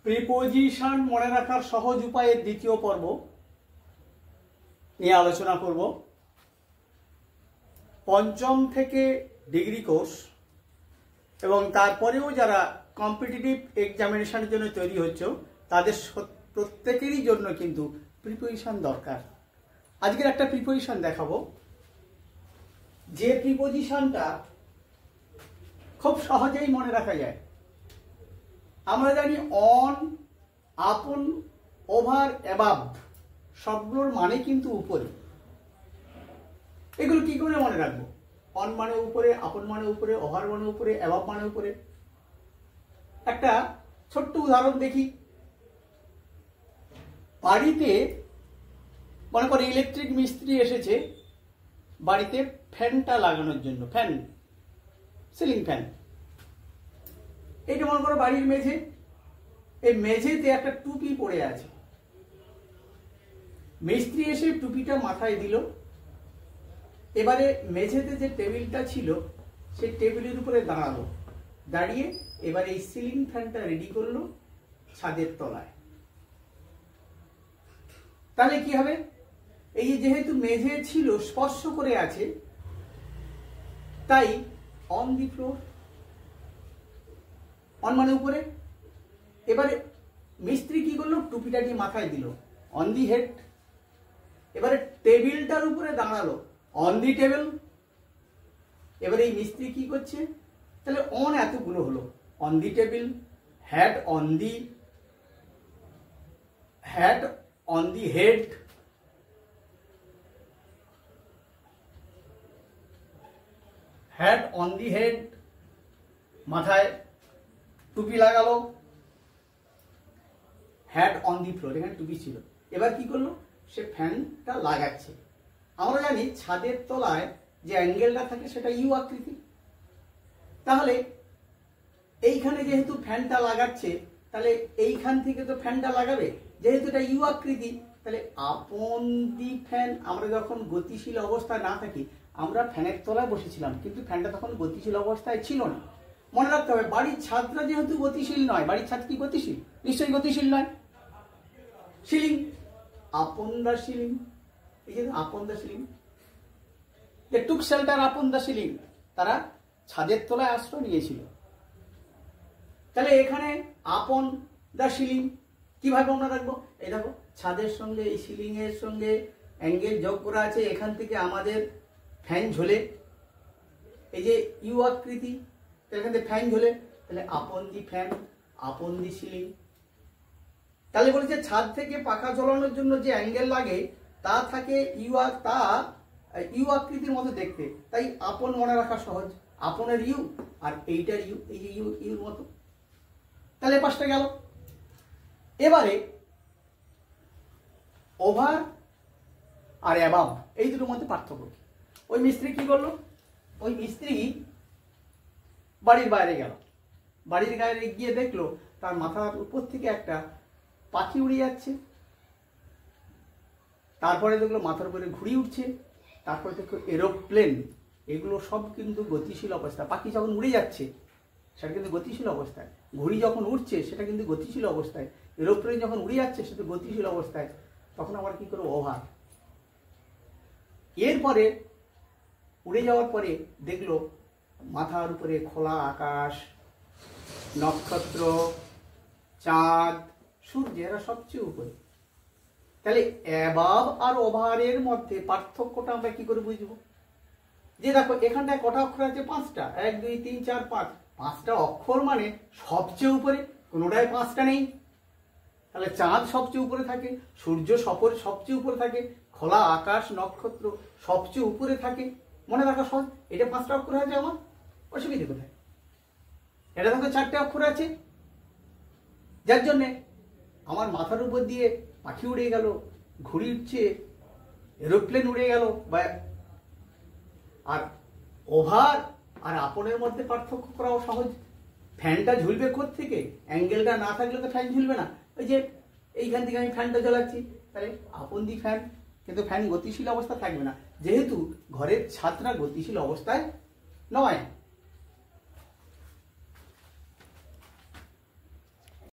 Preposition মনে রাখার সহজ উপায়ের দ্বিতীয় পর্ব নিয়ে আলোচনা করব। পঞ্চম থেকে ডিগ্রি কোর্স এবং তারপরেও যারা কম্পিটিটিভ এক্সামিনেশনের জন্য তৈরি হচ্ছে তাদের প্রত্যেকেরই জন্য কিন্তু প্রিপোজিশন দরকার। আজকের একটা প্রিপোজিশন দেখাবো, যে প্রিপোজিশনটা খুব সহজেই মনে রাখা যায়। আমরা জানি অন, আপন, ওভার, অ্যাবাভ সবগুলোর মানে কিন্তু উপরে। এগুলো কি করে মনে রাখবো? অন মানে উপরে, আপন মানে উপরে, ওভার মানে উপরে, অ্যাবাভ মানে উপরে। একটা ছোট্ট উদাহরণ দেখি। বাড়িতে মনে করে ইলেকট্রিক মিস্ত্রি এসেছে বাড়িতে ফ্যানটা লাগানোর জন্য, ফ্যান, সিলিং ফ্যান। এইটা মনে করো বাড়ির মেঝে, এই মেঝেতে একটা টুপি পড়ে আছে। মিস্ত্রি এসে টুপিটা মাথায় দিল। এবারে মেঝেতে যে টেবিলটা ছিল সেই টেবিলের উপরে দাঁড়ালো, দাঁড়িয়ে এবারে এই সিলিং ফ্যানটা রেডি করলো ছাদের তলায়। তাহলে কি হবে? এই যেহেতু মেঝে ছিল স্পর্শ করে আছে, তাই অন দি ফ্লোর, অন মানে উপরে। এবারে মিস্ত্রি কি করলো? টুপিটা নিয়ে মাথায় দিল, অন দি হেড। এবারে টেবিলটার উপরে দাঁড়ালো, অন দি টেবিল। এবারে এই মিস্ত্রি কি করছে? তাহলে অন এতগুলো হলো, on the table, had on the had, on the head, had on the head, মাথায় টুপি লাগালো, হ্যাড অন দি ফ্লোর, এখানে টুপি ছিল। এবার কি করলো? সে ফ্যানটা লাগাচ্ছে। আমরা জানি ছাদের তলায় যে অ্যাঙ্গেলটা থাকে সেটা ইউ আকৃতি। তাহলে এইখানে যেহেতু ফ্যানটা লাগাচ্ছে, তাহলে এইখান থেকে তো ফ্যানটা লাগাবে, যেহেতু এটা ইউ আকৃতি, তাহলে আপন দি ফ্যান। আমরা যখন গতিশীল অবস্থায় না থাকি, আমরা ফ্যানের তলায় বসেছিলাম, কিন্তু ফ্যানটা তখন গতিশীল অবস্থায় ছিল না। মনে রাখতে হবে, বাড়ির ছাদটা যেহেতু গতিশীল নয়, বাড়ির ছাদ কি গতিশীল? নিশ্চয়ই গতিশীল নয়। সিলিং, আপন দা সিলিং, এই যে আপন দা সিলিং, দে টুক শেল্টার আপন দা সিলিং, তারা ছাদের তলায় আশ্রয় নিয়েছিল। তাহলে এখানে আপন দা সিলিং কিভাবে আমরা রাখবো? এই দেখো, ছাদের সঙ্গে এই সিলিং এর সঙ্গে অ্যাঙ্গেল যোগ করা আছে, এখান থেকে আমাদের ফ্যান ঝোলে, এই যে ইউ আকৃতি, এখান থেকে ফ্যান ঝোলে, তাহলে আপন দি ফ্যান, আপন দি সিলিং। তাহলে বলেছে ছাদ থেকে পাখা ঝোলানোর জন্য যে অ্যাঙ্গেল লাগে তা থাকে ইউ আকৃতির মতো দেখতে, তাই আপন মনে রাখা সহজ। আপনের ইউ আর এইটার ইউ, এই যে ইউর মতো। তাহলে পাঁচটা গেল। এবারে ওভার আর অ্যাবাভ এই দুটোর মধ্যে পার্থক্য। ওই মিস্ত্রি কি করলো? ওই মিস্ত্রি বাড়ির বাইরে গেল, বাড়ির বাইরে গিয়ে দেখলো তার মাথার উপর থেকে একটা পাখি উড়ে যাচ্ছে। তারপরে দেখলো মাথার উপরে ঘুড়ি উঠছে, তারপরে দেখলো এরোপ্লেন। এগুলো সব কিন্তু গতিশীল অবস্থা। পাখি যখন উড়ে যাচ্ছে সেটা কিন্তু গতিশীল অবস্থায়, ঘুড়ি যখন উঠছে সেটা কিন্তু গতিশীল অবস্থায়, এরোপ্লেন যখন উড়ে যাচ্ছে সেটা গতিশীল অবস্থায়। তখন আমরা কি করবো? ওভার। এরপরে উড়ে যাওয়ার পরে দেখলো মাথার উপরে খোলা আকাশ, নক্ষত্র, চাঁদ, সূর্য, এরা সবচেয়ে উপরে। তাহলে অ্যাবাভ আর ওভারের মধ্যে পার্থক্যটা আমরা কি করে বুঝবো? যে দেখো এখানটায় কটা অক্ষর আছে? পাঁচটা। 1 2 3 4 5, পাঁচটা অক্ষর মানে সবচেয়ে উপরে, কোনোটায় পাঁচটা নেই। তাহলে চাঁদ সবচেয়ে উপরে থাকে, সূর্য সবচেয়ে উপরে থাকে, খোলা আকাশ, নক্ষত্র সবচেয়ে উপরে থাকে। মনে রাখা সহজ। এটা পাঁচটা অক্ষর আছে, আমার অসুবিধা কোথায়? এটা দেখো চারটে অক্ষর আছে, যার জন্যে আমার মাথার উপর দিয়ে পাখি উড়ে গেল, ঘুড়ি উঠছে, এরোপ্লেন উড়ে গেল। আর ওভার আর আপনের মধ্যে পার্থক্য করাও সহজ। ফ্যানটা ঝুলবে কোত্থেকে? অ্যাঙ্গেলটা না থাকলে তো ফ্যান ঝুলবে না। ওই যে এইখান থেকে আমি ফ্যানটা জ্বালাচ্ছি, তাহলে আপন দি ফ্যান, কিন্তু ফ্যান গতিশীল অবস্থা থাকবে না, যেহেতু ঘরের ছাদটা গতিশীল অবস্থায় নয়।